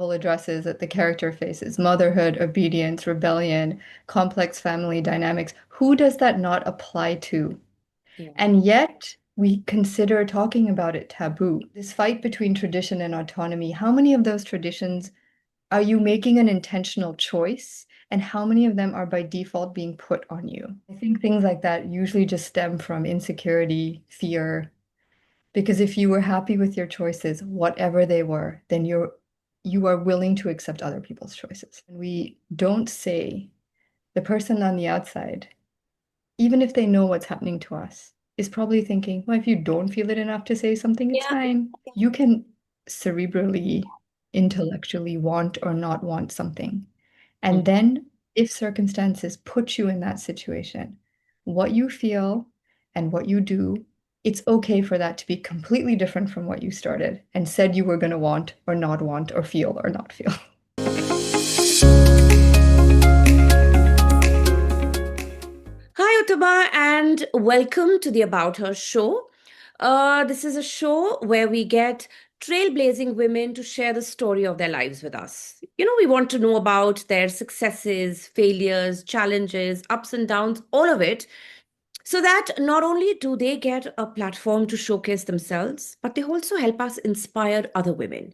novel addresses that the character faces, motherhood, obedience, rebellion, complex family dynamics, who does that not apply to? Yeah. And yet we consider talking about it taboo. This fight between tradition and autonomy, how many of those traditions are you making an intentional choice? And how many of them are by default being put on you? I think things like that usually just stem from insecurity, fear, because if you were happy with your choices, whatever they were, then you are willing to accept other people's choices. And we don't say the person on the outside, even if they know what's happening to us, is probably thinking, well, if you don't feel it enough to say something, it's Yeah. fine. You can cerebrally, intellectually want or not want something. And Mm. then, if circumstances put you in that situation, what you feel and what you do, it's okay for that to be completely different from what you started and said you were going to want or feel or not feel. Hi, Uttama, and welcome to the About Her show. This is a show where we get trailblazing women to share the story of their lives with us. We want to know about their successes, failures, challenges, ups and downs, all of it, so that not only do they get a platform to showcase themselves, but they also help us inspire other women.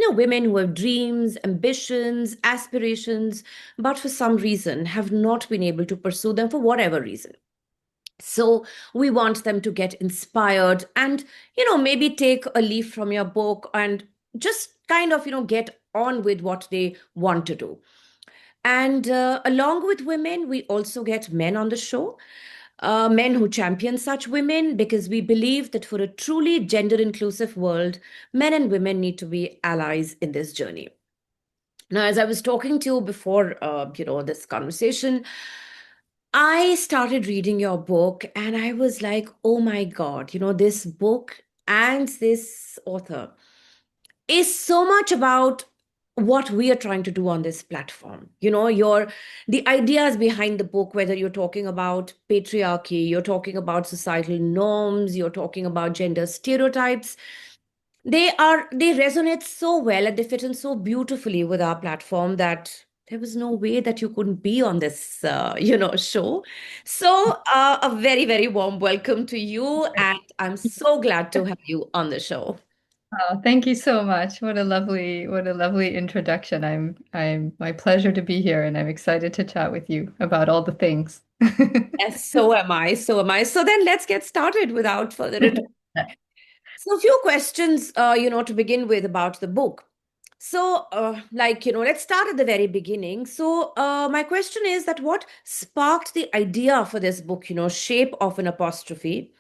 Women who have dreams, ambitions, aspirations, but for some reason have not been able to pursue them for whatever reason. So we want them to get inspired and, maybe take a leaf from your book and just kind of, get on with what they want to do. And along with women, we also get men on the show, men who champion such women because we believe that for a truly gender inclusive world, men and women need to be allies in this journey. Now, as I was talking to you before, this conversation, I started reading your book and I was like, oh my God, this book and this author is so much about what we are trying to do on this platform. The ideas behind the book, whether you're talking about patriarchy, you're talking about societal norms, you're talking about gender stereotypes, they resonate so well and they fit in so beautifully with our platform that there was no way that you couldn't be on this show. So a very, very warm welcome to you, and I'm so glad to have you on the show. Oh, thank you so much. What a lovely introduction. I'm my pleasure to be here and I'm excited to chat with you about all the things. Yes, so am I, so am I. So then let's get started without further ado. So a few questions, to begin with about the book. So, let's start at the very beginning. So, my question is that what sparked the idea for this book, Shape of an Apostrophe?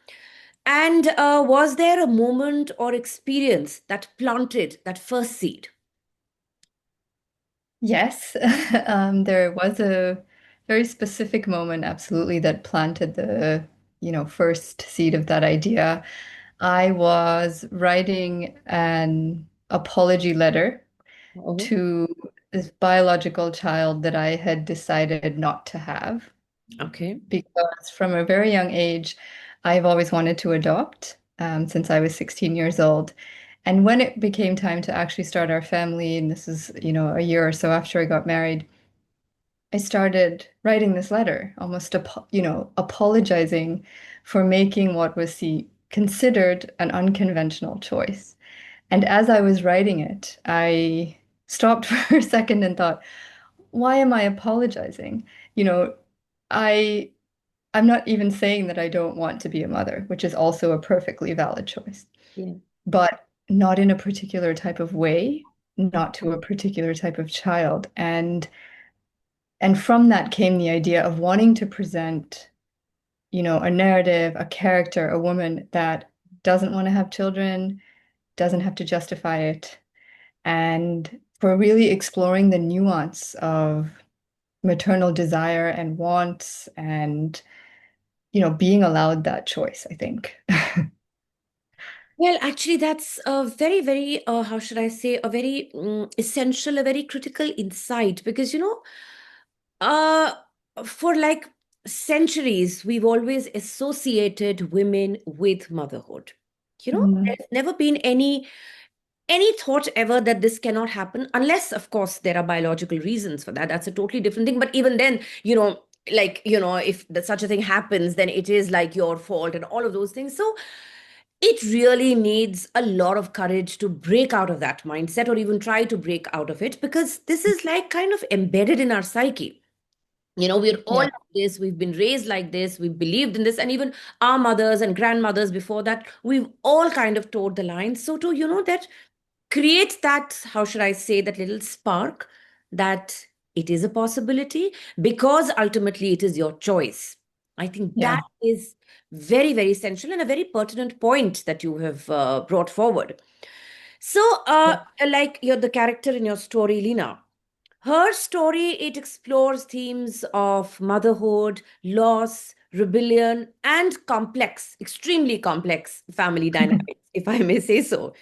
And was there a moment or experience that planted that first seed? Yes, there was a very specific moment, absolutely, that planted the, first seed of that idea. I was writing an apology letter Oh, to this biological child that I had decided not to have okay. because from a very young age, I've always wanted to adopt since I was 16 years old. And when it became time to actually start our family, and this is, a year or so after I got married, I started writing this letter, almost, apologizing for making what was considered an unconventional choice. And as I was writing it, I stopped for a second and thought, why am I apologizing? You know, I I'm not even saying that I don't want to be a mother, which is also a perfectly valid choice, Yeah. but not in a particular type of way, not to a particular type of child. And from that came the idea of wanting to present, a narrative, a character, a woman that doesn't want to have children, doesn't have to justify it, and for really exploring the nuance of maternal desire and wants and, being allowed that choice, I think. Well, actually, that's a very, very, how should I say, a very essential, a very critical insight because, uh, for like centuries, we've always associated women with motherhood. Mm, There's never been any any thought ever that this cannot happen, unless, of course, there are biological reasons for that. That's a totally different thing. But even then, like, if such a thing happens, then it is like your fault and all of those things. So it really needs a lot of courage to break out of that mindset or even try to break out of it, because this is like kind of embedded in our psyche. We're all Yeah. like this, we've been raised like this, we've believed in this, and even our mothers and grandmothers before that, we've all kind of towed the line. So to, that create that, how should I say, that little spark that it is a possibility, because ultimately it is your choice. I think that Yeah. is very, very essential and a very pertinent point that you have brought forward. So, Yeah. like you're the character in your story, Leena. Her story, it explores themes of motherhood, loss, rebellion, and complex, extremely complex family dynamics, if I may say so.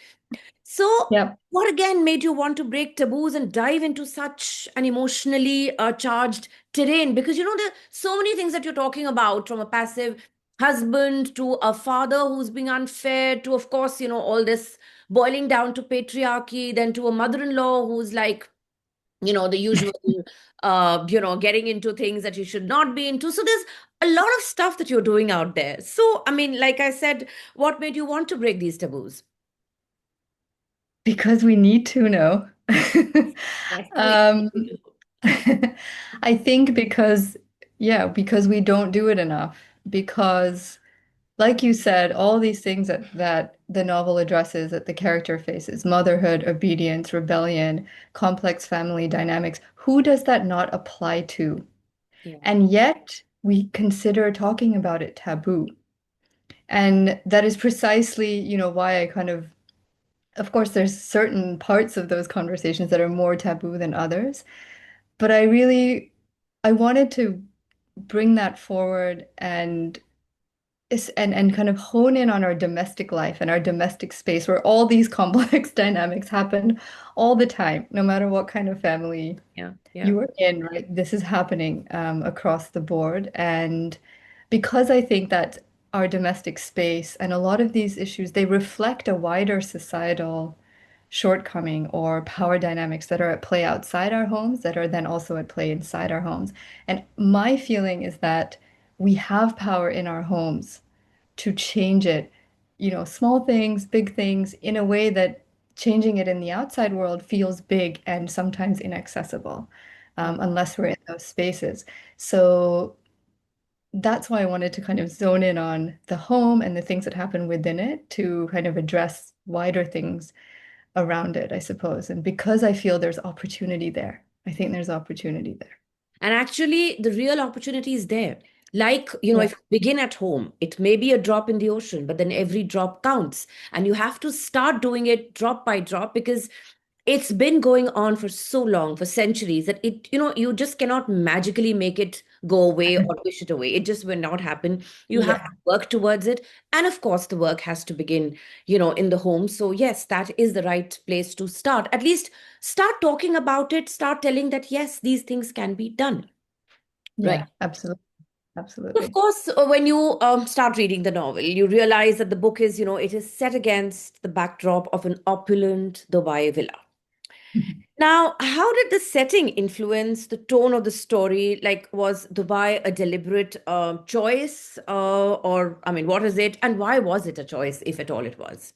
So, Yeah. what again made you want to break taboos and dive into such an emotionally charged terrain? Because there are so many things that you're talking about, from a passive husband to a father who's being unfair, to, of course, all this boiling down to patriarchy, then to a mother in law who's like, the usual, getting into things that you should not be into. So, there's a lot of stuff that you're doing out there. So, I mean, like I said, what made you want to break these taboos? Because we need to know. Yes, we Um, do. I think because we don't do it enough. Because, like you said, all these things that the novel addresses, that the character faces, motherhood, obedience, rebellion, complex family dynamics, who does that not apply to? Yeah. And yet we consider talking about it taboo. And that is precisely, why I kind of course, there's certain parts of those conversations that are more taboo than others, but I wanted to bring that forward and kind of hone in on our domestic life and our domestic space where all these complex dynamics happen all the time, no matter what kind of family Yeah, yeah, you are in, right? This is happening across the board. And because I think that our domestic space and a lot of these issues, they reflect a wider societal shortcoming or power dynamics that are at play outside our homes that are then also at play inside our homes. And my feeling is that we have power in our homes to change it, small things, big things, in a way that changing it in the outside world feels big and sometimes inaccessible, yeah. unless we're in those spaces. So that's why I wanted to kind of zone in on the home and the things that happen within it to kind of address wider things around it, I suppose. And because I feel there's opportunity there, I think there's opportunity there. And actually, the real opportunity is there. Like, Yeah. if you begin at home, it may be a drop in the ocean, but then every drop counts. And you have to start doing it drop by drop, because it's been going on for so long, for centuries, that you just cannot magically make it go away or wish it away. It just will not happen. You have Yeah. to work towards it. And of course, the work has to begin, in the home. So, yes, that is the right place to start. At least start talking about it, start telling that, yes, these things can be done. Right. Yeah, absolutely. Of Absolutely. course, when you start reading the novel, you realize that the book is, it is set against the backdrop of an opulent Dubai villa. Now, how did the setting influence the tone of the story? Like, was Dubai a deliberate choice? Or, I mean, what is it? And why was it a choice, if at all it was?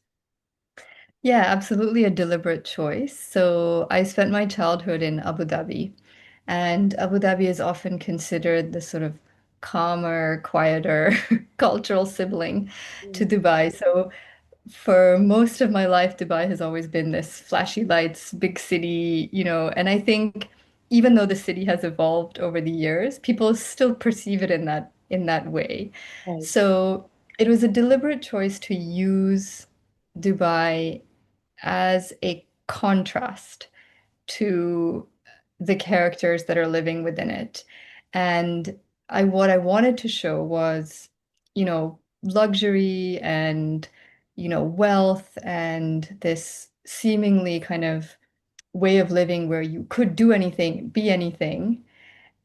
Yeah, absolutely a deliberate choice. So I spent my childhood in Abu Dhabi, and Abu Dhabi is often considered the sort of calmer, quieter cultural sibling to Mm. Dubai. So for most of my life, Dubai has always been this flashy lights, big city, and I think even though the city has evolved over the years, people still perceive it in that way. Right. So it was a deliberate choice to use Dubai as a contrast to the characters that are living within it. And what I wanted to show was, luxury and, wealth and this seemingly kind of way of living where you could do anything, be anything,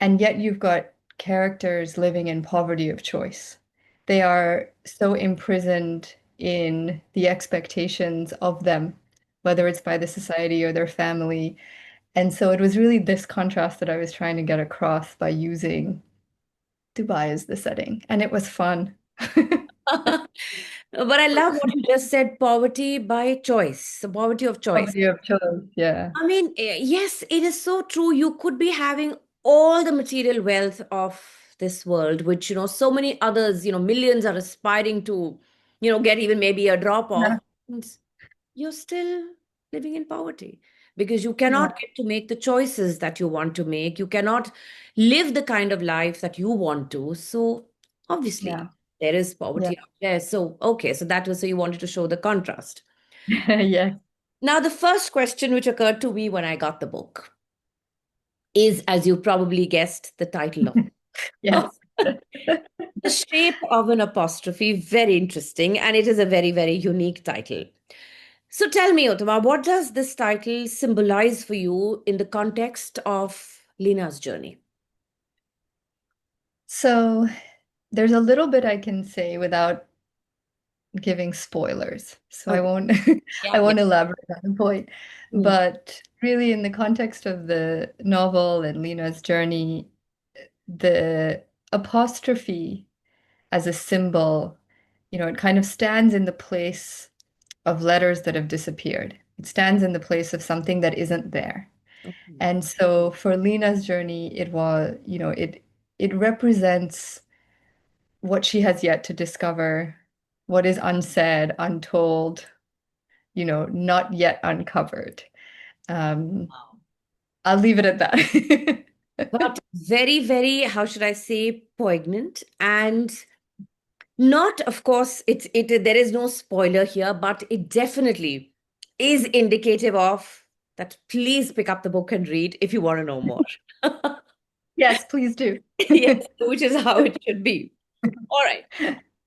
and yet you've got characters living in poverty of choice. They are so imprisoned in the expectations of them whether it's by the society or their family. And so it was really this contrast that I was trying to get across by using Dubai as the setting. And it was fun. But I love what you just said, poverty by choice, the poverty of choice. Poverty of choice. Yeah. I mean, yes, it is so true. You could be having all the material wealth of this world, which, so many others, millions are aspiring to, get even maybe a drop Yeah. of. And you're still living in poverty because you Yeah. cannot get to make the choices that you want to make. You cannot live the kind of life that you want to. So obviously, Yeah. there is Yeah. poverty out there. So, okay, so that was so you wanted to show the contrast. Yes. Now, the first question which occurred to me when I got the book is, as you probably guessed, the title of it. Yes. The Shape of an Apostrophe. Very interesting. And it is a very, very unique title. So tell me, Uttama, what does this title symbolize for you in the context of Leena's journey? So there's a little bit I can say without giving spoilers. So I Okay. won't I Yeah, yeah. won't elaborate on the point. Mm, But really in the context of the novel and Lena's journey, the apostrophe as a symbol, it kind of stands in the place of letters that have disappeared. It stands in the place of something that isn't there. okay. And so for Lena's journey, it was, it represents what she has yet to discover, what is unsaid, untold, not yet uncovered. Um, Wow. I'll leave it at that. But very, very, how should I say, poignant and not, of course, there is no spoiler here, but it definitely is indicative of that. Please pick up the book and read if you want to know more. Yes, please do. Yes, which is how it should be. All right.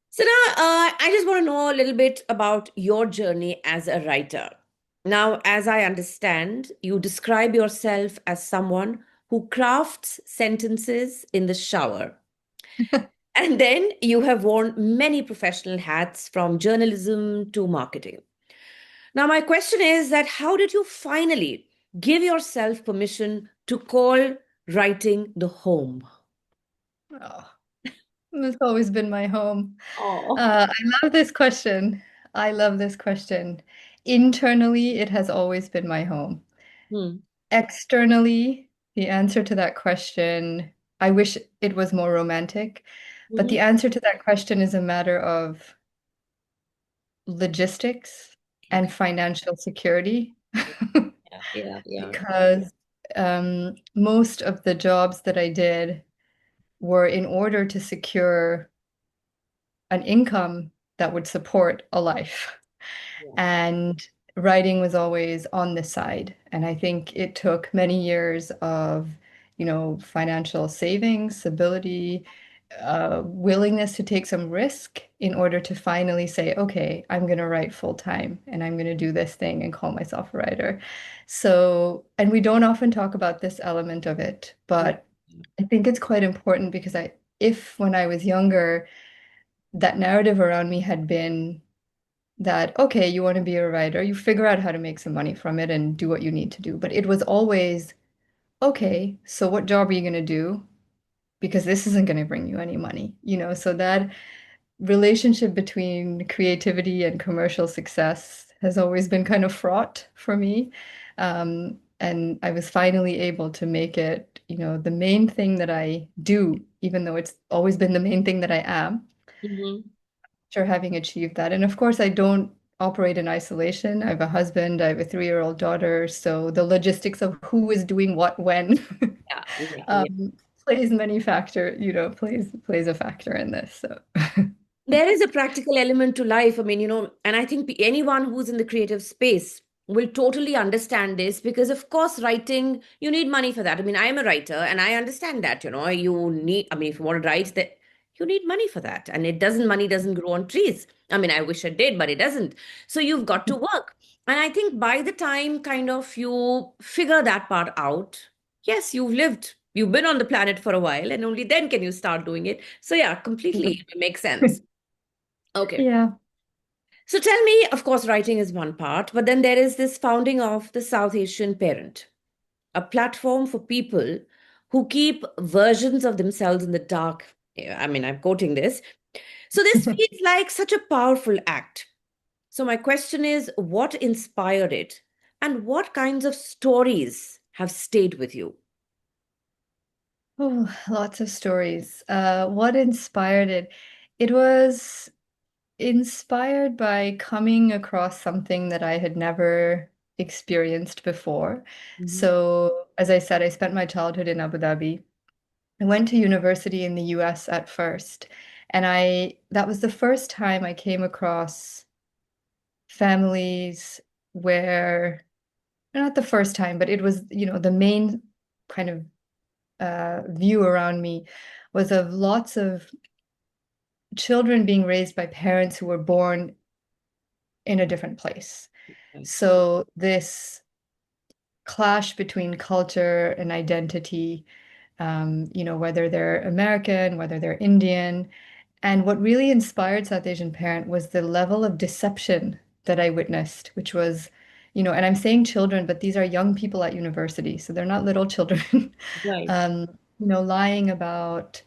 So now I just want to know a little bit about your journey as a writer. Now, as I understand, you describe yourself as someone who crafts sentences in the shower. And then you have worn many professional hats from journalism to marketing. Now, my question is that how did you finally give yourself permission to call writing the home? Oh, it's always been my home. Oh. I love this question. I love this question. Internally, it has always been my home. Hmm. Externally, the answer to that question, I wish it was more romantic, but Mhm. the answer to that question is a matter of logistics and Okay. financial security. Yeah, yeah, yeah. Because most of the jobs that I did were in order to secure an income that would support a life. Yeah. And writing was always on the side. And I think it took many years of, financial savings, stability, willingness to take some risk in order to finally say, okay, I'm going to write full time and I'm going to do this thing and call myself a writer. So, and we don't often talk about this element of it, Yeah. but I think it's quite important because if when I was younger, that narrative around me had been that, okay, you want to be a writer, you figure out how to make some money from it and do what you need to do. But it was always, okay, so what job are you going to do? Because this isn't going to bring you any money, So that relationship between creativity and commercial success has always been kind of fraught for me. And I was finally able to make it, the main thing that I do, even though it's always been the main thing that I am Mhm. after having achieved that. And of course, I don't operate in isolation. I have a husband, I have a 3-year-old daughter. So the logistics of who is doing what when Yeah, yeah, yeah. um, plays many factor, plays a factor in this. So There is a practical element to life. I mean, and I think anyone who's in the creative space will totally understand this because, of course, writing, you need money for that. I mean, I am a writer and I understand that, you need, I mean, if you want to write, that you need money for that. And money doesn't grow on trees. I mean, I wish it did, but it doesn't. So you've got to work. And I think by the time kind of you figure that part out, yes, you've been on the planet for a while, and only then can you start doing it. So yeah, completely it makes sense. Okay. yeah. So tell me, of course, writing is one part, but then there is this founding of the South Asian Parent, a platform for people who keep versions of themselves in the dark. I mean, I'm quoting this. So this feels like such a powerful act. So my question is, what inspired it? And what kinds of stories have stayed with you? Oh, lots of stories. What inspired it? It was inspired by coming across something that I had never experienced before. Mhm. So, as I said, I spent my childhood in Abu Dhabi. I went to university in the US at first, and I that was the first time I came across families where, not the first time, but it was, the main kind of view around me was of lots of children being raised by parents who were born in a different place. Right, So this clash between culture and identity, whether they're American, whether they're Indian. And what really inspired South Asian Parent was the level of deception that I witnessed, which was, and I'm saying children, but these are young people at university, so they're not little children. right. um, lying about,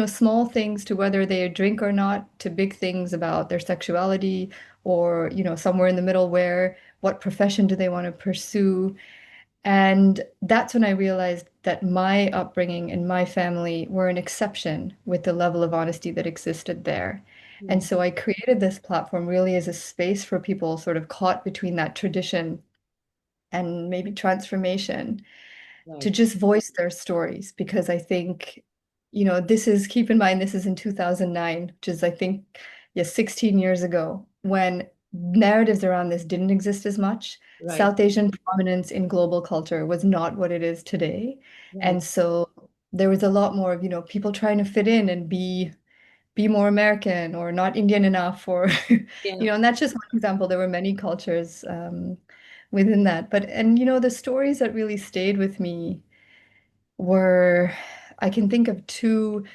small things to whether they drink or not, to big things about their sexuality, or, somewhere in the middle where what profession do they want to pursue. And that's when I realized that my upbringing and my family were an exception with the level of honesty that existed there. And Mm, so I created this platform really as a space for people sort of caught between that tradition and maybe transformation to right, just voice their stories. Because I think, keep in mind, this is in 2009, which is, I think, yeah, 16 years ago, when narratives around this didn't exist as much. right, South Asian prominence in global culture was not what it is today. right. And so there was a lot more of, people trying to fit in and be more American or not Indian enough, or Yeah, and that's just one example. There were many cultures within that. But and the stories that really stayed with me were, I can think of two,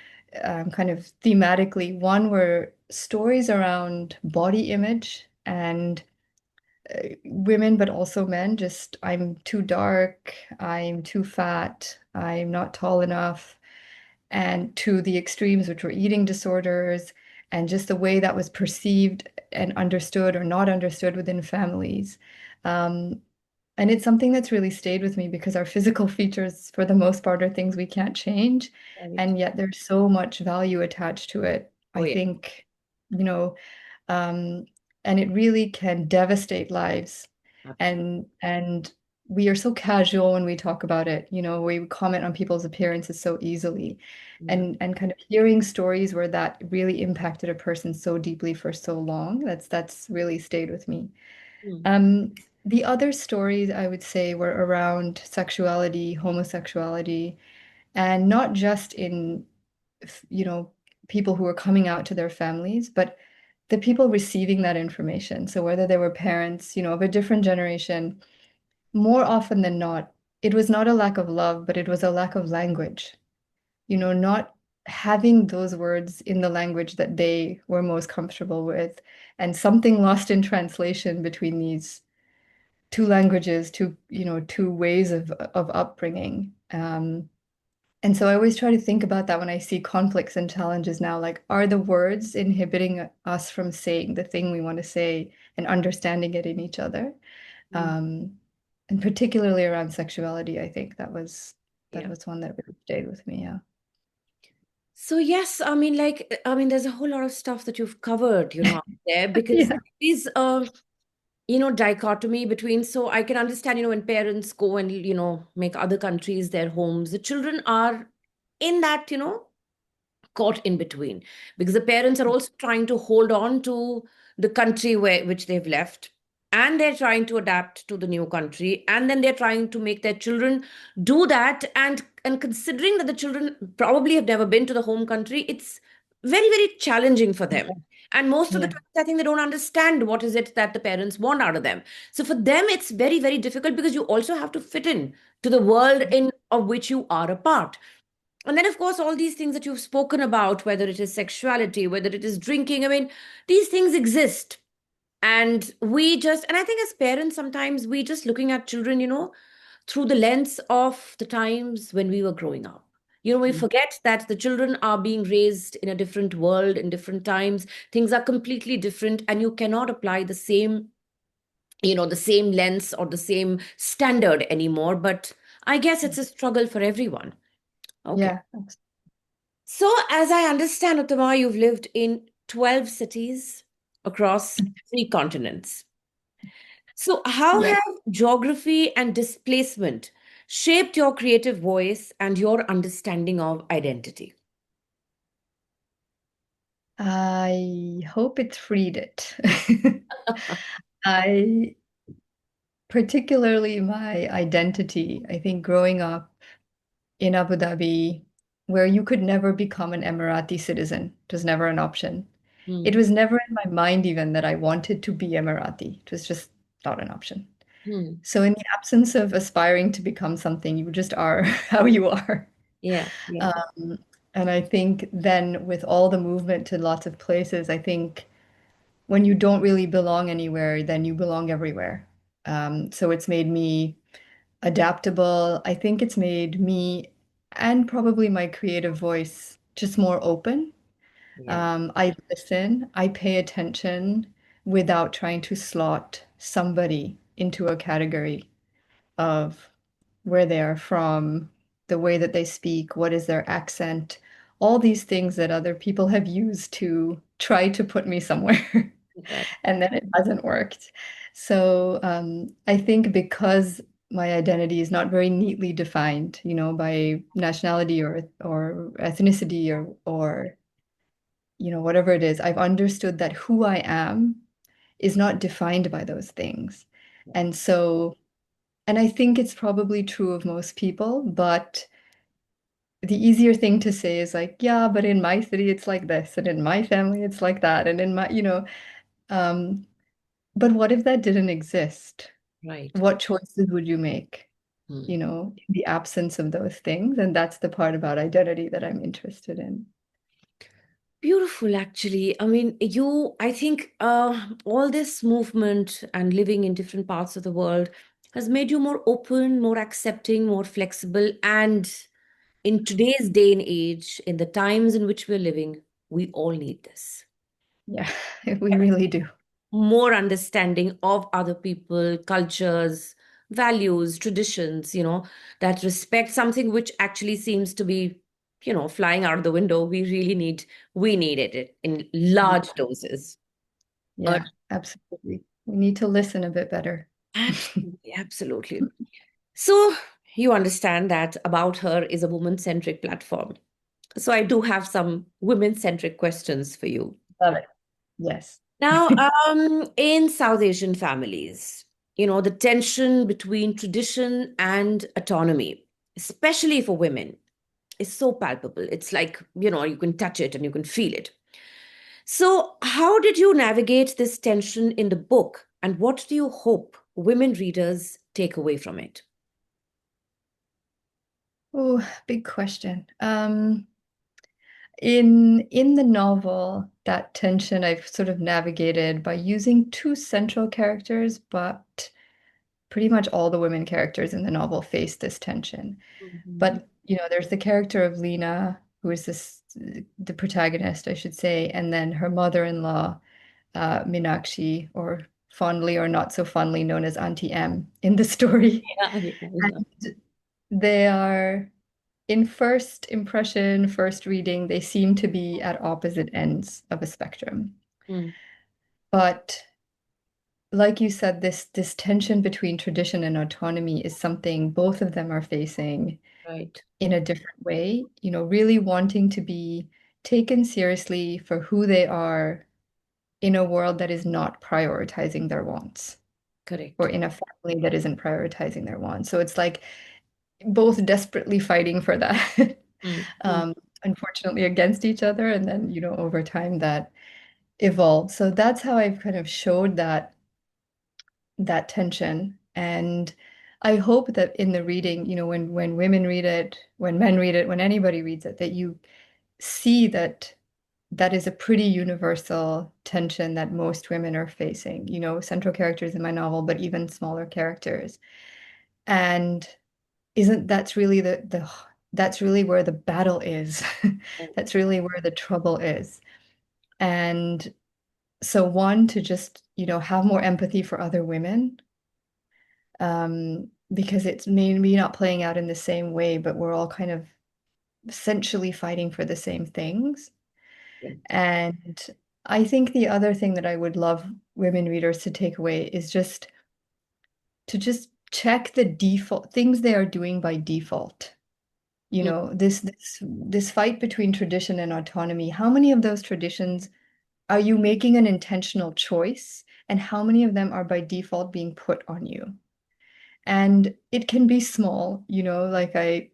kind of thematically. One were stories around body image and women, but also men. Just, I'm too dark, I'm too fat, I'm not tall enough, and to the extremes, which were eating disorders and just the way that was perceived and understood or not understood within families. Um, and it's something that's really stayed with me because our physical features, for the most part, are things we can't change. right. And yet there's so much value attached to it. Oh, I yeah. think, you know, um, and it really can devastate lives. Absolutely. And we are so casual when we talk about it. We comment on people's appearances so easily. Yeah. And kind of hearing stories where that really impacted a person so deeply for so long, that's really stayed with me. Mm, Um, the other stories I would say were around sexuality, homosexuality, and not just in, you know, people who were coming out to their families, but the people receiving that information. So whether they were parents, of a different generation, more often than not, it was not a lack of love, but it was a lack of language. Not having those words in the language that they were most comfortable with, and something lost in translation between these two languages, two ways of upbringing. And so I always try to think about that when I see conflicts and challenges now, like, are the words inhibiting us from saying the thing we want to say and understanding it in each other? mm. Um, and particularly around sexuality, I think that Yeah. was one that really stayed with me. Yeah. So yes, I mean, there's a whole lot of stuff that you've covered, out there because Yeah. these, dichotomy between. So I can understand, when parents go and make other countries their homes, the children are in that, caught in between because the parents are also trying to hold on to the country which they've left, and they're trying to adapt to the new country, and then they're trying to make their children do that, and considering that the children probably have never been to the home country, it's very, very challenging for them. And most of the Yeah. times I think they don't understand what is it that the parents want out of them. So for them it's very, very difficult because you also have to fit in to the world in of which you are a part. And then, of course, all these things that you've spoken about, whether it is sexuality, whether it is drinking, I mean, these things exist. And and I think as parents, sometimes we just looking at children, through the lens of the times when we were growing up. We Mm. forget that the children are being raised in a different world, in different times. Things are completely different, and you cannot apply the same lens or the same standard anymore. But I guess it's a struggle for everyone. Okay. Yeah. So, as I understand, Uttama, you've lived in 12 cities across three continents. So, how Yeah. have geography and displacement shaped your creative voice and your understanding of identity? I hope it's freed it. I particularly my identity, I think growing up in Abu Dhabi, where you could never become an Emirati citizen, it was never an option. It Hmm. was never in my mind even that I wanted to be Emirati. It was just not an option. Hmm. So in the absence of aspiring to become something, you just are how you are. Yeah, yeah, Um, and I think then with all the movement to lots of places, I think when you don't really belong anywhere, then you belong everywhere. So it's made me adaptable. I think it's made me and probably my creative voice just more open. yeah. I listen, I pay attention without trying to slot somebody into a category of where they are from, the way that they speak, what is their accent, all these things that other people have used to try to put me somewhere. Right, And then it hasn't worked. So I think because my identity is not very neatly defined, by nationality or ethnicity or whatever it is, I've understood that who I am is not defined by those things. And so, and I think it's probably true of most people, but the easier thing to say is like, yeah, but in my city it's like this, and in my family it's like that, and in my, um, but what if that didn't exist? right. What choices would you make, Hmm. in the absence of those things? And that's the part about identity that I'm interested in. Beautiful, actually. I think all this movement and living in different parts of the world has made you more open, more accepting, more flexible. And in today's day and age, in the times in which we're living, we all need this. Yeah, we really do. More understanding of other people, cultures, values, traditions, that respect something which actually seems to be, flying out of the window. We needed it in large doses. Uh, Yeah, absolutely. We need to listen a bit better. Absolutely, absolutely. So you understand that About Her is a woman-centric platform. So I do have some women-centric questions for you. Love it. Yes. Now, in South Asian families, the tension between tradition and autonomy, especially for women, is so palpable. It's like, you can touch it and you can feel it. So, how did you navigate this tension in the book, and what do you hope women readers take away from it? Oh, big question. In the novel, that tension I've sort of navigated by using two central characters, but pretty much all the women characters in the novel face this tension. Mhm. But, there's the character of Leena, who is the protagonist, I should say, and then her mother-in-law, Meenakshi, or fondly or not so fondly known as Auntie M in the story. Yeah, yeah, yeah. And they are, in first impression, first reading, they seem to be at opposite ends of a spectrum. Mm, But like you said, this tension between tradition and autonomy is something both of them are facing right, in a different way, really wanting to be taken seriously for who they are in a world that is not prioritizing their wants, or correct. in a family that isn't prioritizing their wants. So it's like both desperately fighting for that, Mm, mm, um, unfortunately against each other, and then, over time that evolved. So that's how I've kind of showed that tension. And I hope that in the reading, when women read it, when men read it, when anybody reads it, that you see that that is a pretty universal tension that most women are facing, central characters in my novel, but even smaller characters. And isn't that's really the that's really where the battle is. That's really where the trouble is. And so one, to just, have more empathy for other women, because it's maybe not playing out in the same way, but we're all kind of essentially fighting for the same things. Yeah. And I think the other thing that I would love women readers to take away is just to just check the default things they are doing by default. Mm. This fight between tradition and autonomy, how many of those traditions are you making an intentional choice? And how many of them are by default being put on you? And it can be small, like I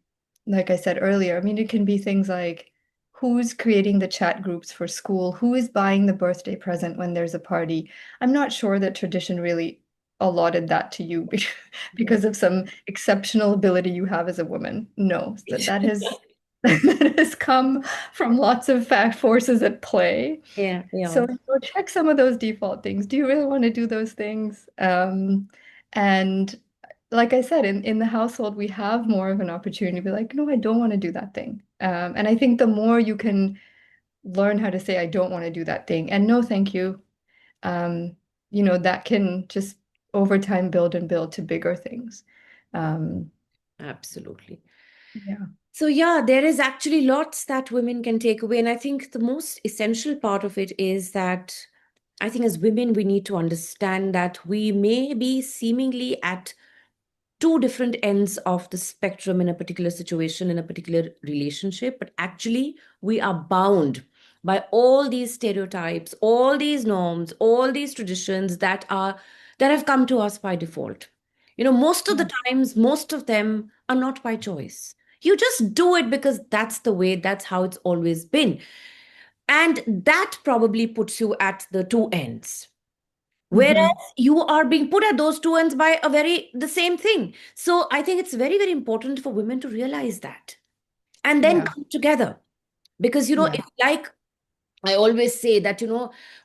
said earlier. I mean, it can be things like who's creating the chat groups for school, who is buying the birthday present when there's a party. I'm not sure that tradition really allotted that to you Yeah. because of some exceptional ability you have as a woman. No, that has that has come from lots of fact forces at play. Yeah, yeah. So check some of those default things. Do you really want to do those things? And like I said, in the household, we have more of an opportunity to be like, no, I don't want to do that thing. And I think the more you can learn how to say, I don't want to do that thing, and no, thank you, um, that can just over time build and build to bigger things. Um, Absolutely. yeah. So, yeah, there is actually lots that women can take away. And I think the most essential part of it is that I think as women, we need to understand that we may be seemingly at two different ends of the spectrum in a particular situation, in a particular relationship, but actually we are bound by all these stereotypes, all these norms, all these traditions that have come to us by default. Most of Yeah. the times, most of them are not by choice. You just do it because that's the way, that's how it's always been. And that probably puts you at the two ends. Whereas Hmm. you are being put at those two ends by the same thing. So I think it's very, very important for women to realize that and then Yeah. come together. Because, Yeah. if like I always say that,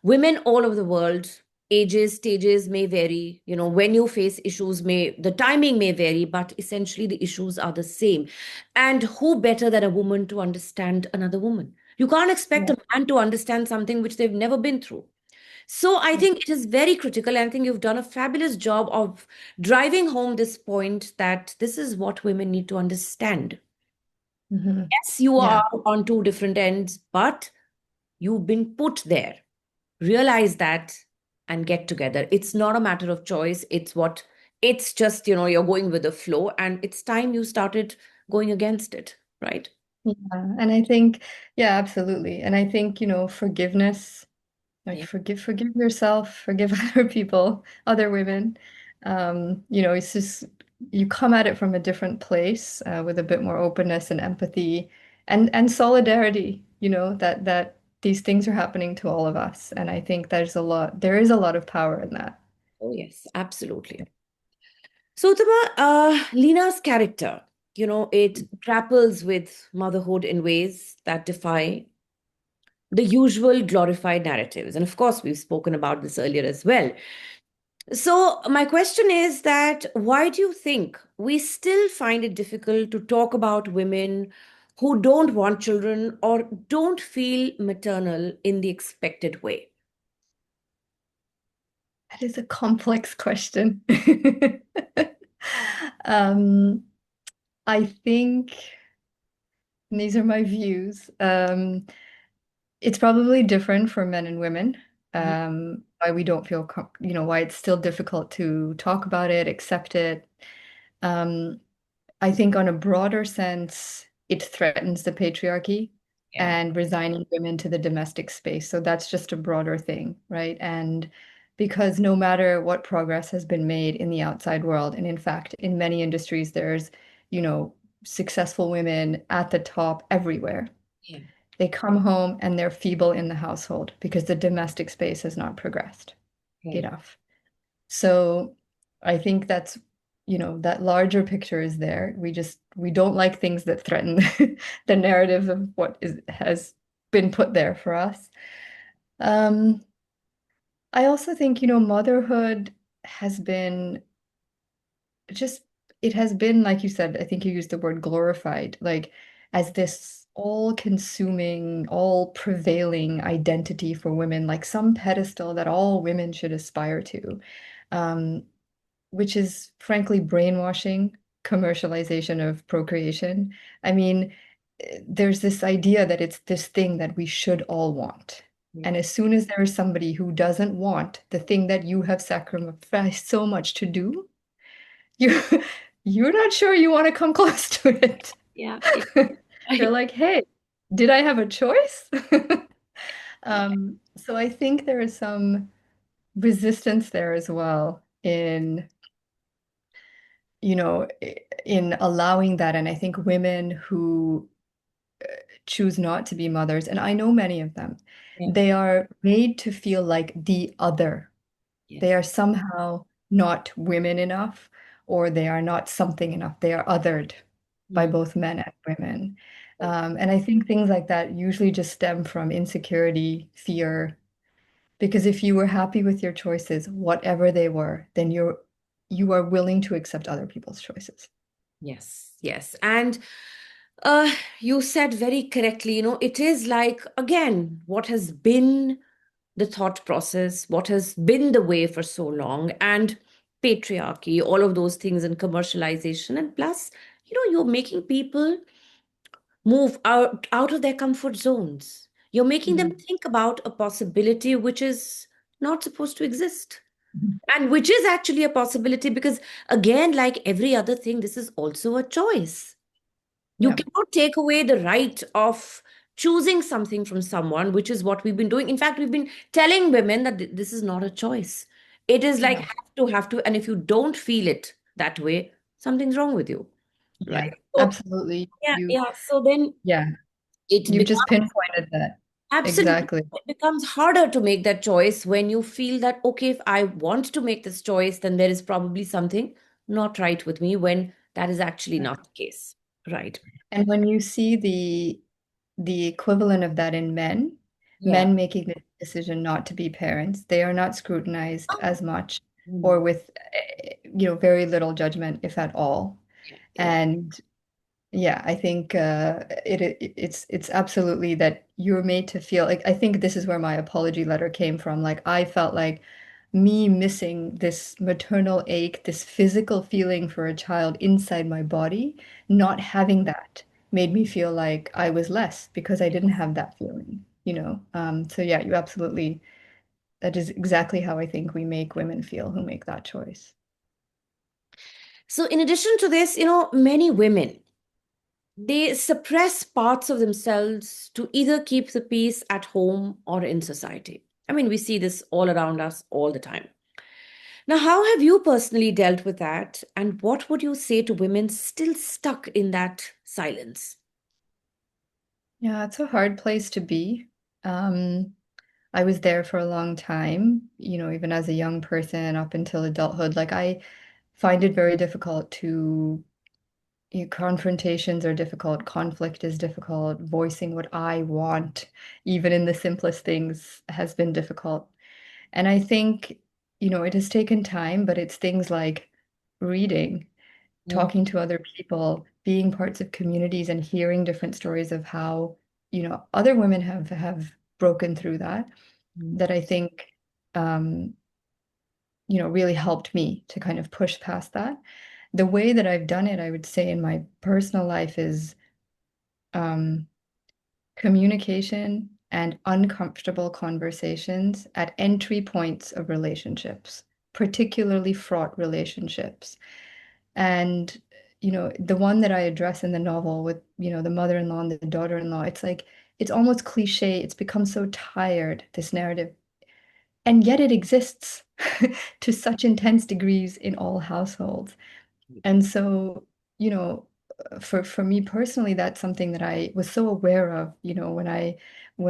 women all over the world, ages, stages may vary. When you face issues, the timing may vary, but essentially the issues are the same. And who better than a woman to understand another woman? You can't expect Yeah. a man to understand something which they've never been through. So I think it is very critical. And I think you've done a fabulous job of driving home this point that this is what women need to understand. Hmm. Yes, you are Yeah. on two different ends, but you've been put there. Realize that and get together. It's not a matter of choice. It's just, you're going with the flow and it's time you started going against it, right? Yeah. And I think, yeah, absolutely. And I think, forgiveness. Like Yeah. forgive yourself, forgive other people, other women. It's just you come at it from a different place, with a bit more openness and empathy and solidarity, that these things are happening to all of us. And I think there is a lot of power in that. Oh, yes, absolutely. So, Uttama, Leena's character, it grapples with motherhood in ways that defy the usual glorified narratives. And of course, we've spoken about this earlier as well. So, my question is that why do you think we still find it difficult to talk about women who don't want children or don't feel maternal in the expected way? That is a complex question. Um, I think, and these are my views. It's probably different for men and women. Mhm. Why we don't feel, why it's still difficult to talk about it, accept it. Um, I think on a broader sense, it threatens the patriarchy Yeah, and resigning women to the domestic space. So that's just a broader thing, right? And because no matter what progress has been made in the outside world, and in fact, in many industries, there's, you know, successful women at the top everywhere. yeah, They come home and they're feeble in the household because the domestic space has not progressed right. enough. So I think that larger picture is there. We don't like things that threaten the narrative of what is has been put there for us. Um, I also think, motherhood has been just, it has been, like you said, I think you used the word glorified, like as this all-consuming, all-prevailing identity for women, like some pedestal that all women should aspire to, um, which is frankly brainwashing commercialization of procreation. I mean, there's this idea that it's this thing that we should all want. Yeah. And as soon as there is somebody who doesn't want the thing that you have sacrificed so much to do, you you're not sure you want to come close to it. Yeah. Yeah. You're Right. like, hey, did I have a choice? Yeah. So I think there is some resistance there as well in, in allowing that. And I think women who choose not to be mothers, and I know many of them, Yeah. they are made to feel like the other. They Yes. are somehow not women enough, or they are not something enough. They are othered by Mm. both men and women. Right. And I think things like that usually just stem from insecurity, fear, because if you were happy with your choices, whatever they were, then you are willing to accept other people's choices. Yes. Yes. And uh, you said very correctly, it is like, again, what has been the thought process, what has been the way for so long, and patriarchy, all of those things, and commercialization. And plus, you're making people move out of their comfort zones. You're making them Mhm. think about a possibility which is not supposed to exist. Mhm. And which is actually a possibility because, again, like every other thing, this is also a choice. You Yeah, cannot take away the right of choosing something from someone, which is what we've been doing. In fact, we've been telling women that this is not a choice. It is like yeah, have to. And if you don't feel it that way, something's wrong with you. yeah, Right. So, absolutely. yeah, yeah. So then Yeah, it you've just becomes pinpointed that. absolutely, Exactly. it becomes harder to make that choice when you feel that, okay, if I want to make this choice, then there is probably something not right with me when that is actually Right. not the case. Right. And when you see the equivalent of that in men, Yeah. men making the decision not to be parents, they are not scrutinized Oh, as much or mm, with very little judgment, if at all. yeah, yeah. And yeah, I think it's absolutely that you're made to feel like I think this is where my apology letter came from. Like I felt like me missing this maternal ache, this physical feeling for a child inside my body, not having that made me feel like I was less because I didn't have that feeling. So yeah, you absolutely, that is exactly how I think we make women feel who make that choice. So, in addition to this, many women, they suppress parts of themselves to either keep the peace at home or in society. I mean, we see this all around us all the time. Now, how have you personally dealt with that? And what would you say to women still stuck in that silence? Yeah, it's a hard place to be. Um, I was there for a long time, even as a young person up until adulthood. Like I find it very difficult confrontations are difficult, conflict is difficult, voicing what I want, even in the simplest things, has been difficult. And I think, it has taken time, but it's things like reading, Mm, talking to other people, being parts of communities and hearing different stories of how, other women have broken through that, mm, that I think um, really helped me to kind of push past that. The way that I've done it, I would say in my personal life is um, communication and uncomfortable conversations at entry points of relationships, particularly fraught relationships. And, the one that I address in the novel with, the mother-in-law and the daughter-in-law, it's like, it's almost cliche. It's become so tired, this narrative. And yet it exists to such intense degrees in all households. And so, you know, for me personally, that's something that I was so aware of, when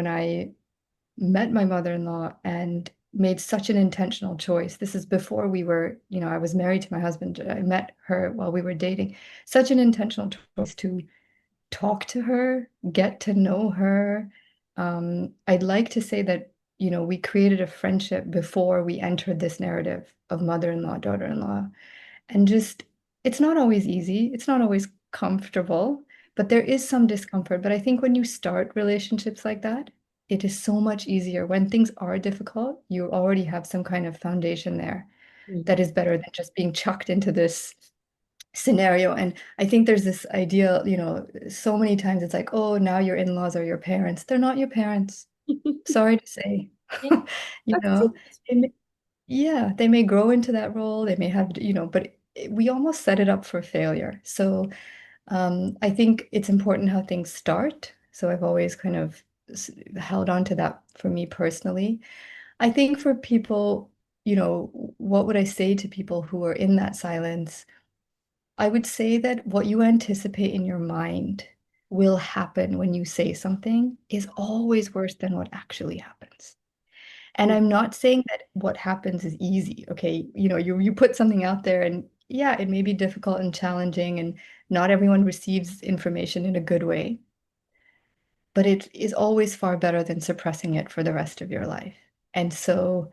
I met my mother-in-law and made such an intentional choice. This is before I was married to my husband. I met her while we were dating. Such an intentional choice to talk to her, get to know her, I'd like to say that, we created a friendship before we entered this narrative of mother-in-law, daughter-in-law. And just, it's not always easy. It's not always comfortable, but there is some discomfort. But I think when you start relationships like that, it is so much easier. When things are difficult, you already have some kind of foundation there that Mhm. is better than just being chucked into this scenario. And I think there's this idea, so many times it's like, oh, now your in-laws are your parents. They're not your parents. Sorry to say. Yeah, You that's know, it. they may, yeah, they may grow into that role. They may have, but we almost set it up for failure. So I think it's important how things start. So I've always kind of held on to that for me personally. I think for people, what would I say to people who are in that silence? I would say that what you anticipate in your mind will happen when you say something is always worse than what actually happens. And I'm not saying that what happens is easy. Okay, you put something out there and yeah, it may be difficult and challenging and not everyone receives information in a good way, but it is always far better than suppressing it for the rest of your life. And so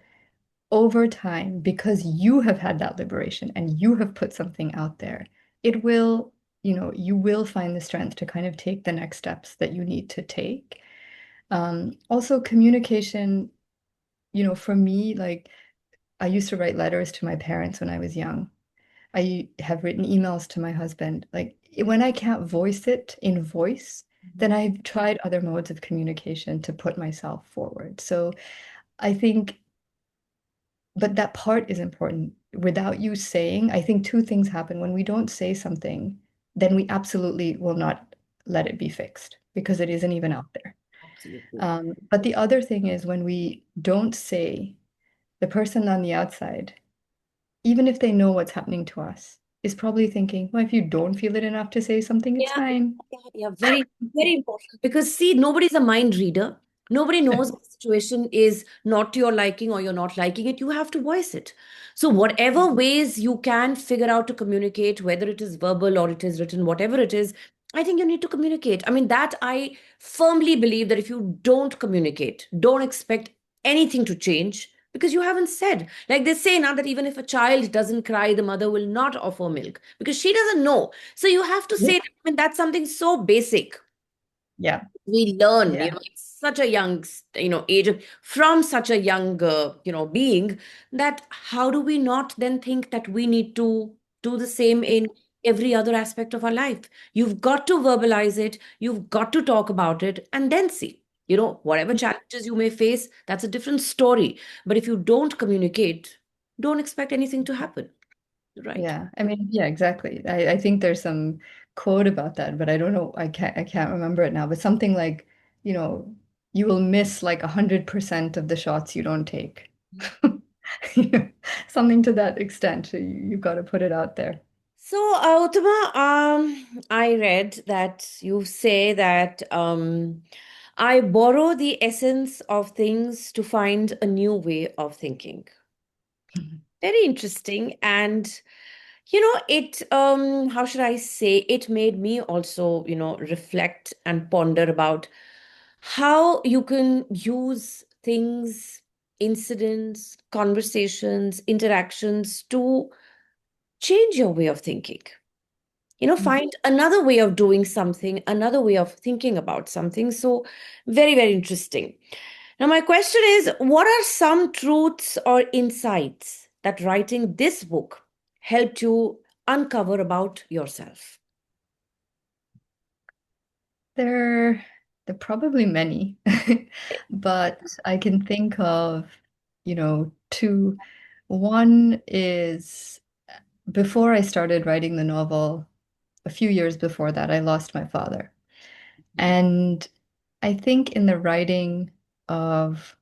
over time, because you have had that liberation and you have put something out there, it will, you will find the strength to kind of take the next steps that you need to take. Also, communication, for me, like I used to write letters to my parents when I was young. I have written emails to my husband. Like when I can't voice it in voice, then I've tried other modes of communication to put myself forward. So I think but that part is important. Without you saying, I think two things happen. When we don't say something, then we absolutely will not let it be fixed because it isn't even out there. Absolutely. But the other thing is when we don't say, the person on the outside, even if they know what's happening to us, is probably thinking, well, if you don't feel it enough to say something, it's Yeah, fine. yeah, very, very important. Because see, nobody's a mind reader. Nobody knows if the situation is not to your liking or you're not liking it. You have to voice it. So, whatever ways you can figure out to communicate, whether it is verbal or it is written, whatever it is, I think you need to communicate. I mean, that I firmly believe that if you don't communicate, don't expect anything to change because you haven't said. Like they say now that even if a child doesn't cry, the mother will not offer milk because she doesn't know. So you have to Yeah. say, I mean, that's something so basic. Yeah. We learn, Yeah. it's such a young, age from such a young, being that how do we not then think that we need to do the same in every other aspect of our life? You've got to verbalize it. You've got to talk about it and then see, whatever challenges you may face, that's a different story. But if you don't communicate, don't expect anything to happen, right? Yeah, I mean, yeah, exactly. I think there's some quote about that, but I don't know. I can't remember it now. But something like, you know, you will miss like 100% of the shots you don't take. You know, something to that extent. So you've got to put it out there. So, Uttama, I read that you say that I borrow the essence of things to find a new way of thinking. Very interesting. And, it, how should I say, it made me also, reflect and ponder about how you can use things, incidents, conversations, interactions to change your way of thinking. Find another way of doing something, another way of thinking about something. So, very, very interesting. Now, my question is, what are some truths or insights that writing this book helped you uncover about yourself? There, there are probably many, but I can think of, two. One is before I started writing the novel, a few years before that, I lost my father. And I think in the writing of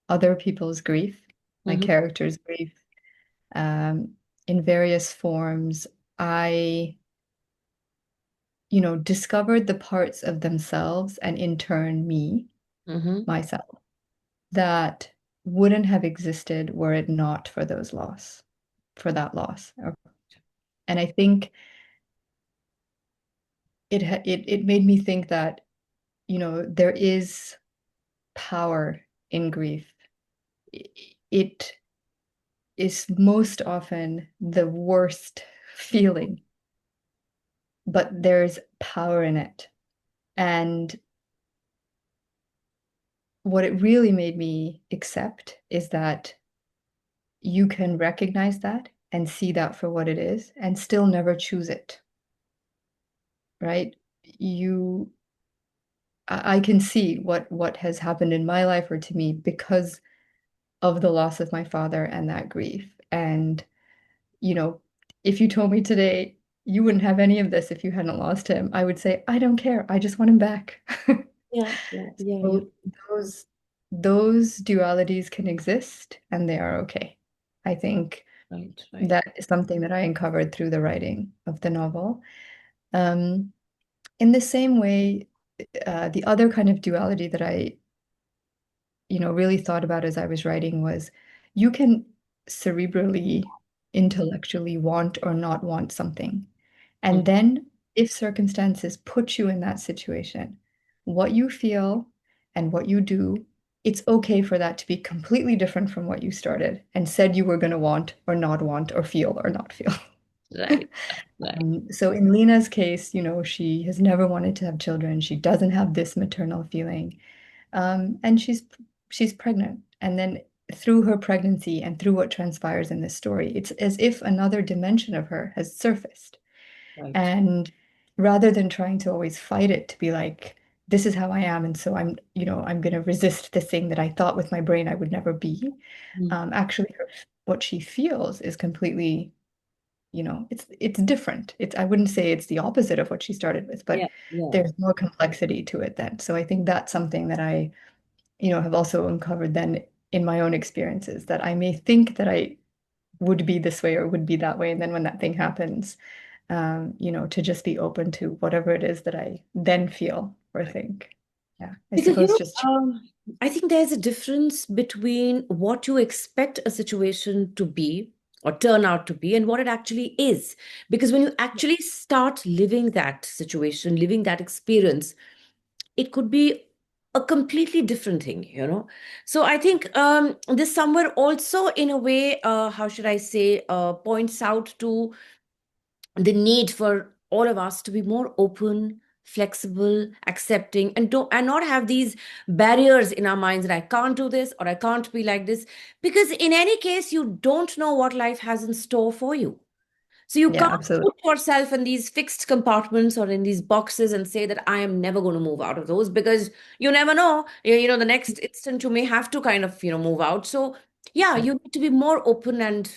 other people's grief, my Mhm, character's grief, um, in various forms, I, discovered the parts of themselves and in turn me, mhm, myself, that wouldn't have existed were it not for for that loss. And I think it made me think that there is power in grief. It is most often the worst feeling, but there's power in it. And what it really made me accept is that you can recognize that and see that for what it is and still never choose it, right? You, I can see what has happened in my life or to me because of the loss of my father and that grief. And, you know, if you told me today you wouldn't have any of this if you hadn't lost him, I would say, I don't care. I just want him back. Yeah, yeah, yeah, yeah. So those those dualities can exist and they are okay. I think Right, right. that is something that I uncovered through the writing of the novel. Um, in the same way, the other kind of duality that I really thought about as I was writing was you can cerebrally, intellectually want or not want something. And Mm. then if circumstances put you in that situation, what you feel and what you do, it's okay for that to be completely different from what you started and said you were going to want or not want or feel or not feel. Right, right, So in Leena's case, she has never wanted to have children. She doesn't have this maternal feeling. And she's pregnant. And then through her pregnancy and through what transpires in this story, it's as if another dimension of her has surfaced. right. And rather than trying to always fight it to be like, this is how I am, and so I'm going to resist this thing that I thought with my brain I would never be. Mm. Actually, what she feels is completely, it's different. I wouldn't say it's the opposite of what she started with, but Yeah, yeah. there's more complexity to it then. So I think that's something that I have also uncovered then in my own experiences that I may think that I would be this way or would be that way. And then when that thing happens, to just be open to whatever it is that I then feel or think. Yeah, I Because, suppose just, I think there's a difference between what you expect a situation to be or turn out to be and what it actually is. Because when you actually start living that situation, living that experience, it could be a completely different thing. So I think this somewhere also, in a way, how should I say, points out to the need for all of us to be more open, flexible, accepting, and not have these barriers in our minds that I can't do this or I can't be like this, because in any case you don't know what life has in store for you. So you yeah, can't absolutely. put yourself in these fixed compartments or in these boxes and say that I am never going to move out of those, because you never know. The next instant you may have to kind of, move out. So yeah, you need to be more open and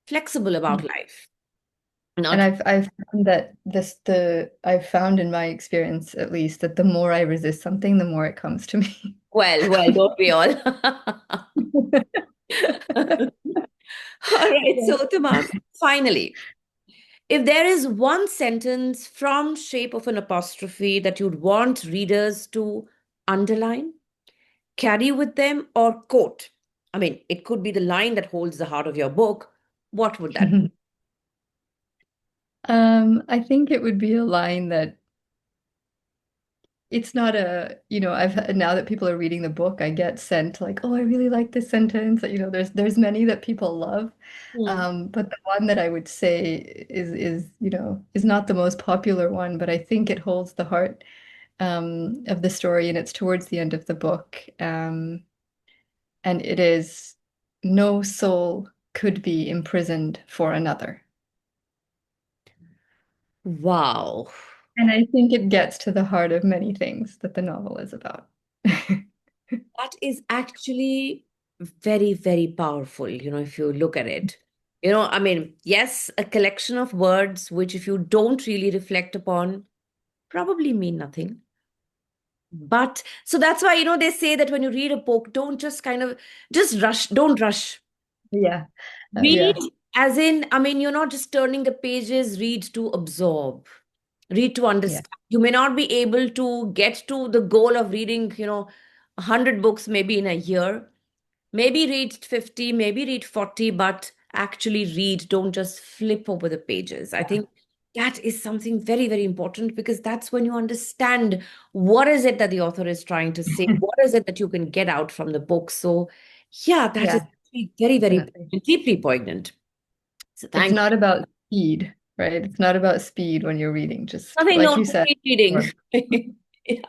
flexible about life. And Not I've found that I've found in my experience at least that the more I resist something, the more it comes to me. well, don't we all? All right. Yeah. So, Uttama, finally, if there is one sentence from Shape of an Apostrophe that you'd want readers to underline, carry with them, or quote, I mean, it could be the line that holds the heart of your book, what would that be? I think it would be a line that it's not now that people are reading the book, I get sent like, oh, I really like this sentence. There's many that people love. Hmm. But the one that I would say is not the most popular one, but I think it holds the heart of the story, and it's towards the end of the book. And it is, no soul could be imprisoned for another. Wow. And I think it gets to the heart of many things that the novel is about. That is actually very, very powerful, if you look at it. I mean, yes, a collection of words which, if you don't really reflect upon, probably mean nothing. But so that's why, they say that when you read a book, don't just kind of just rush, don't rush. Yeah. Read Yeah. as in, I mean, you're not just turning the pages, read to absorb, read to Yeah. understand. You may not be able to get to the goal of reading, 100 books maybe in a year. Maybe read 50, maybe read 40, but actually read. Don't just flip over the pages. I think that is something very, very important because that's when you understand what is it that the author is trying to say, what is it that you can get out from the book. So, yeah, that is Yeah, very, very definitely. deeply poignant. So, It's thank not about speed, right? It's not about speed when you're reading, just nothing, like no you said. speed reading. Or- Yeah.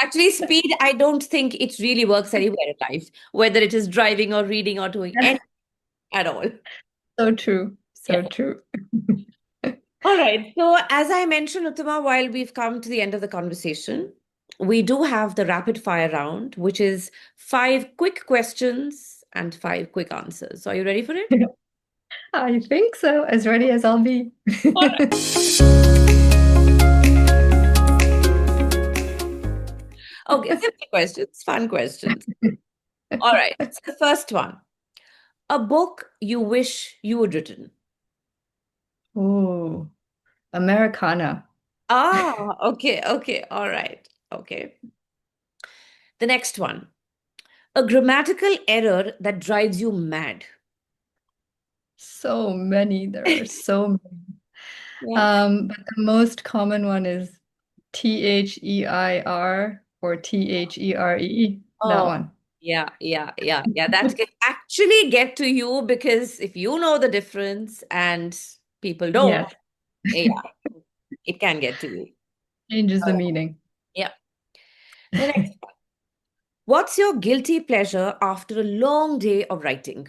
Actually, speed, I don't think it really works anywhere in life, whether it is driving or reading or doing Yeah. anything at all. So true. Yeah. So true. All right. So, as I mentioned, Uttama, while we've come to the end of the conversation, we do have the rapid fire round, which is 5 quick questions and 5 quick answers. So, are you ready for it? I think so, as ready as I'll be. All right. Okay, simple questions, fun questions. All right. So the first one, a book you wish you had written. Ooh, Americana. Ah, okay, okay, all right, okay. The next one, a grammatical error that drives you mad. So many. There are so many. Yeah. But the most common one is Their or There. That Oh, one. yeah, yeah, yeah, yeah. That can actually get to you because if you know the difference and people don't, Yes, yeah, it can get to you. changes the Oh, meaning. yeah. The next one. What's your guilty pleasure after a long day of writing?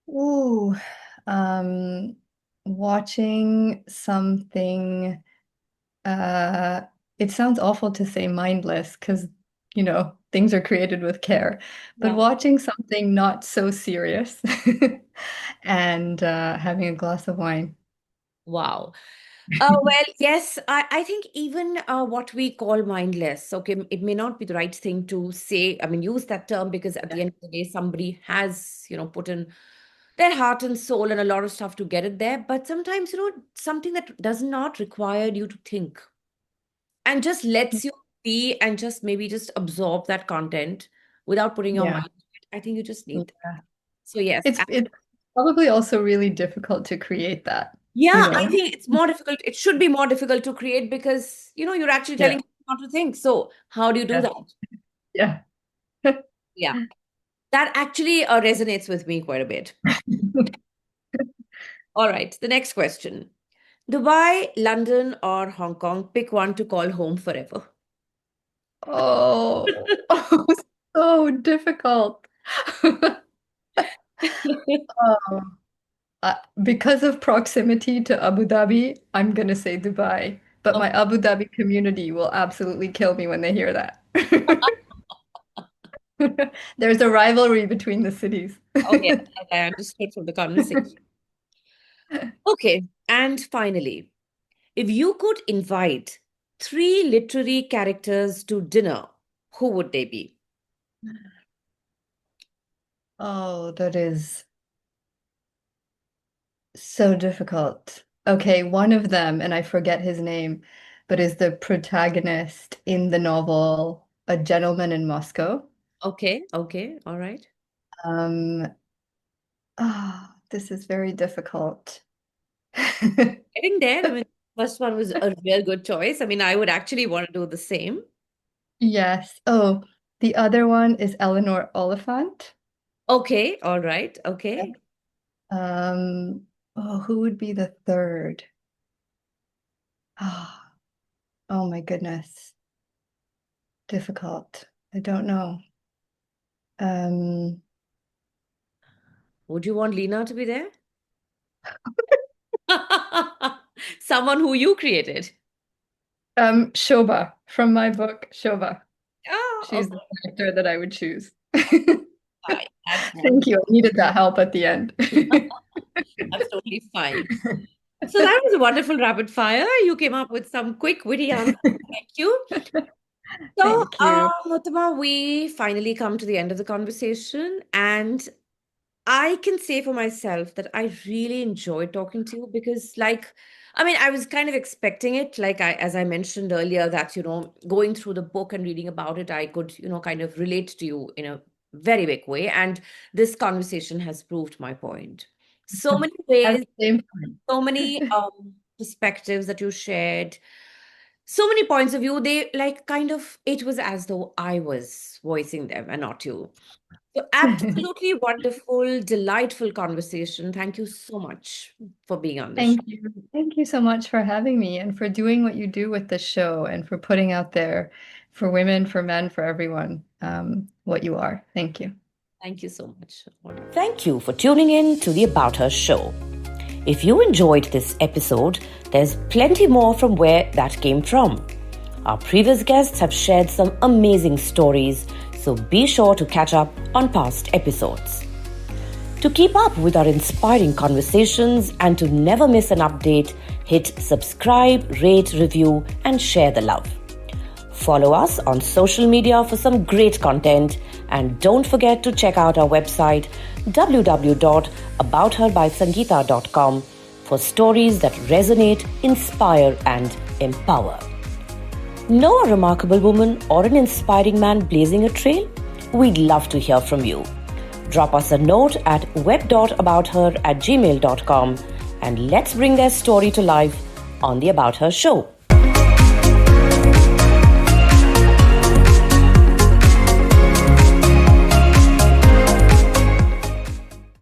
Ooh, um, watching something, uh, it sounds awful to say mindless because, things are created with care, but Yeah. watching something not so serious and having a glass of wine. Wow. Well, yes, I think even what we call mindless, okay, it may not be the right thing to say, I mean, use that term because at the Yeah. end of the day, somebody has, put in their heart and soul and a lot of stuff to get it there. But sometimes, something that does not require you to think and just lets you be and just maybe just absorb that content without putting your Yeah. mind to it. I think you just need that. Yeah. So, yes. It's probably also really difficult to create that, you Yeah, I know? think it's more difficult. It should be more difficult to create because, you're actually telling Yeah. people not to think. So, how do you do Yeah. that? Yeah. Yeah, that actually resonates with me quite a bit. All right, the next question. Dubai, London, or Hong Kong, pick one to call home forever. Oh, oh, so difficult. Oh, because of proximity to Abu Dhabi, I'm gonna say Dubai. But my Abu Dhabi community will absolutely kill me when they hear that. There's a rivalry between the cities. Oh, yeah, I understood from the conversation. Okay, and finally, if you could invite 3 literary characters to dinner, who would they be? Oh, that is so difficult. Okay, one of them, and I forget his name, but is the protagonist in the novel A Gentleman in Moscow. Okay, okay, all right. Um, this is very difficult. Getting there, I mean, first one was a real good choice. I mean, I would actually want to do the same. Yes. Oh, the other one is Eleanor Oliphant. Okay, all right, okay. Yep. Who would be the third? Oh, oh my goodness. Difficult. I don't know. Um, Would you want Leena to be there? Someone who you created. Shoba from my book, Shoba. Oh, She's the okay. character that I would choose. Fine. That's Thank fine. you. I needed that help at the end. That's totally fine. So that was a wonderful rapid fire. You came up with some quick, witty answers. Thank you. So, Thank you. Utama, we finally come to the end of the conversation, and I can say for myself that I really enjoyed talking to you because, like, I mean, I was kind of expecting it. Like, as I mentioned earlier, that, going through the book and reading about it, I could, kind of relate to you in a very big way. And this conversation has proved my point. So many At ways, the same time. so many perspectives that you shared, so many points of view. They like kind of, it was as though I was voicing them and not you. So absolutely wonderful, delightful conversation. Thank you so much for being on the show. Thank you. Thank you so much for having me and for doing what you do with the show and for putting out there for women, for men, for everyone, what you are. Thank you. Thank you so much. Thank you for tuning in to the About Her show. If you enjoyed this episode, there's plenty more from where that came from. Our previous guests have shared some amazing stories, so be sure to catch up on past episodes. To keep up with our inspiring conversations and to never miss an update, hit subscribe, rate, review, and share the love. Follow us on social media for some great content, and don't forget to check out our website www.aboutherbysangeeta.com for stories that resonate, inspire, and empower. Know a remarkable woman or an inspiring man blazing a trail? We'd love to hear from you. Drop us a note at web.abouther@gmail.com and let's bring their story to life on the About Her show.